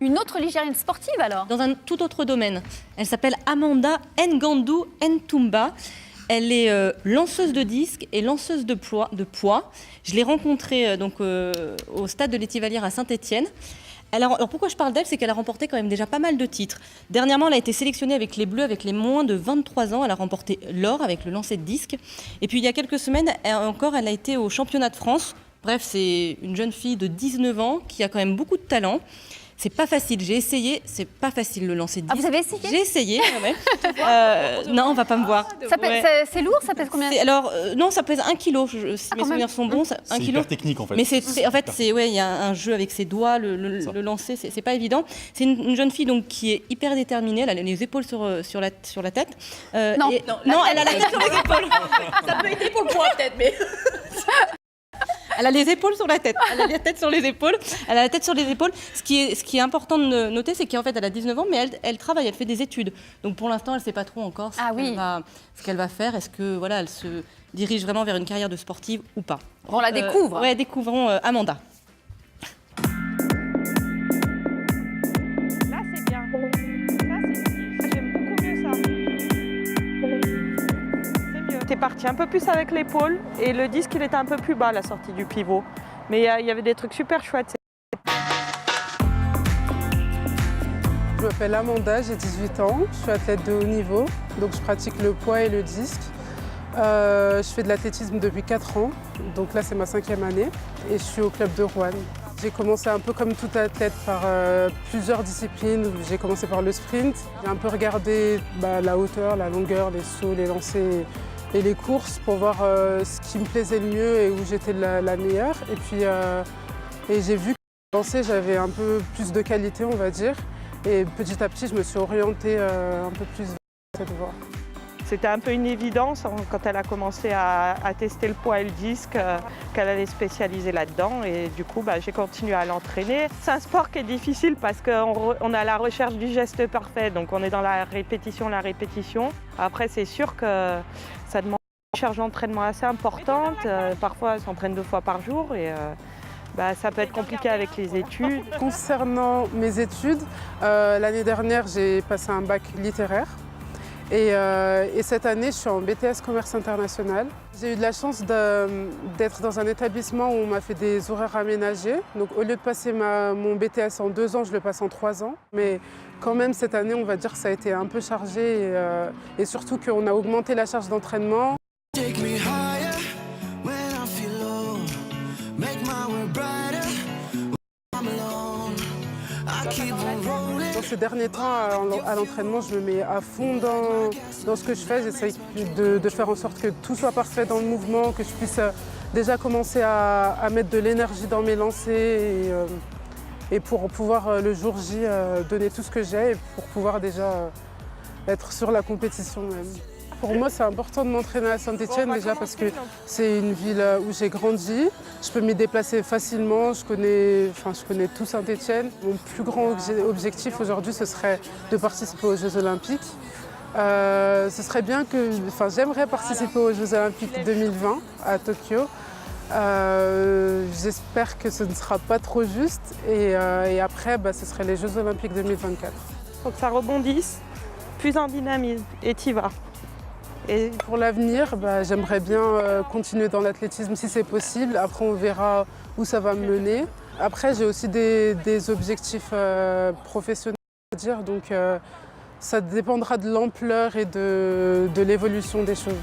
Une autre Ligérienne sportive alors? Dans un tout autre domaine. Elle s'appelle Amanda Ngandou Ntumba. Elle est lanceuse de disques et lanceuse de poids. Je l'ai rencontrée au stade de l'Étivalière à Saint-Étienne. Alors pourquoi je parle d'elle, c'est qu'elle a remporté quand même déjà pas mal de titres. Dernièrement, elle a été sélectionnée avec les Bleus, avec les moins de 23 ans. Elle a remporté l'or avec le lancer de disque. Et puis il y a quelques semaines, elle a été au championnat de France. Bref, c'est une jeune fille de 19 ans qui a quand même beaucoup de talent. C'est pas facile, j'ai essayé, c'est pas facile le lancer de disque. Ah, vous avez essayé? J'ai essayé, ouais. Non, on va pas me voir. C'est lourd, ça pèse combien? Non, ça pèse 1 kilo, si mes souvenirs sont bons. 1 C'est kilo. hyper technique en fait. Mais il y a un jeu avec ses doigts, le lancer, c'est pas évident. C'est une jeune fille donc, qui est hyper déterminée, elle a les épaules sur la tête. Non, elle a la tête sur les épaules. Ça peut aider pour le poids peut-être, mais... Elle a les épaules sur la tête, elle a la tête sur les épaules, elle a la tête sur les épaules. Ce qui est important de noter, c'est qu'en fait, elle a 19 ans, mais elle travaille, elle fait des études. Donc pour l'instant, elle ne sait pas trop encore ce qu'elle va faire. Est-ce que elle se dirige vraiment vers une carrière de sportive ou pas? On la découvre. Ouais, découvrons Amanda. Là, c'est bien. Ça, j'aime beaucoup mieux ça. T'es parti un peu plus avec l'épaule et le disque il était un peu plus bas à la sortie du pivot. Mais il y avait des trucs super chouettes. Je m'appelle Amanda, j'ai 18 ans, je suis athlète de haut niveau, donc je pratique le poids et le disque. Je fais de l'athlétisme depuis 4 ans, donc là c'est ma 5e année et je suis au club de Rouen. J'ai commencé un peu comme tout athlète par plusieurs disciplines. J'ai commencé par le sprint, j'ai un peu regardé la hauteur, la longueur, les sauts, les lancers et les courses pour voir ce qui me plaisait le mieux et où j'étais la meilleure. Et puis j'ai vu que lancer, j'avais un peu plus de qualité, on va dire. Et petit à petit, je me suis orientée un peu plus vers cette voie. C'était un peu une évidence quand elle a commencé à tester le poids et le disque, qu'elle allait spécialiser là-dedans. Et du coup, j'ai continué à l'entraîner. C'est un sport qui est difficile parce qu'on est à la recherche du geste parfait. Donc on est dans la répétition. Après, c'est sûr que ça demande une charge d'entraînement assez importante. Parfois, elle s'entraîne 2 fois par jour. Et, ça peut être compliqué avec les études. Concernant mes études, l'année dernière, j'ai passé un bac littéraire. Et cette année, je suis en BTS Commerce International. J'ai eu de la chance d'être dans un établissement où on m'a fait des horaires aménagés. Donc au lieu de passer mon BTS en 2 ans, je le passe en 3 ans. Mais quand même, cette année, on va dire que ça a été un peu chargé et surtout qu'on a augmenté la charge d'entraînement. Dans ces derniers temps, à l'entraînement, je me mets à fond dans ce que je fais. J'essaye de faire en sorte que tout soit parfait dans le mouvement, que je puisse déjà commencer à mettre de l'énergie dans mes lancers et pour pouvoir le jour J donner tout ce que j'ai et pour pouvoir déjà être sur la compétition même. Pour moi, c'est important de m'entraîner à Saint-Étienne déjà parce que c'est une ville où j'ai grandi. Je peux m'y déplacer facilement. Je connais tout Saint-Étienne. Mon plus grand objectif aujourd'hui, ce serait de participer aux Jeux Olympiques. J'aimerais participer aux Jeux Olympiques 2020 à Tokyo. J'espère que ce ne sera pas trop juste. Et après, ce serait les Jeux Olympiques 2024. Il faut que ça rebondisse, plus en dynamisme, et t'y vas. Et pour l'avenir, j'aimerais bien continuer dans l'athlétisme si c'est possible. Après, on verra où ça va me mener. Après, j'ai aussi des objectifs professionnels, à dire, donc ça dépendra de l'ampleur et de l'évolution des choses.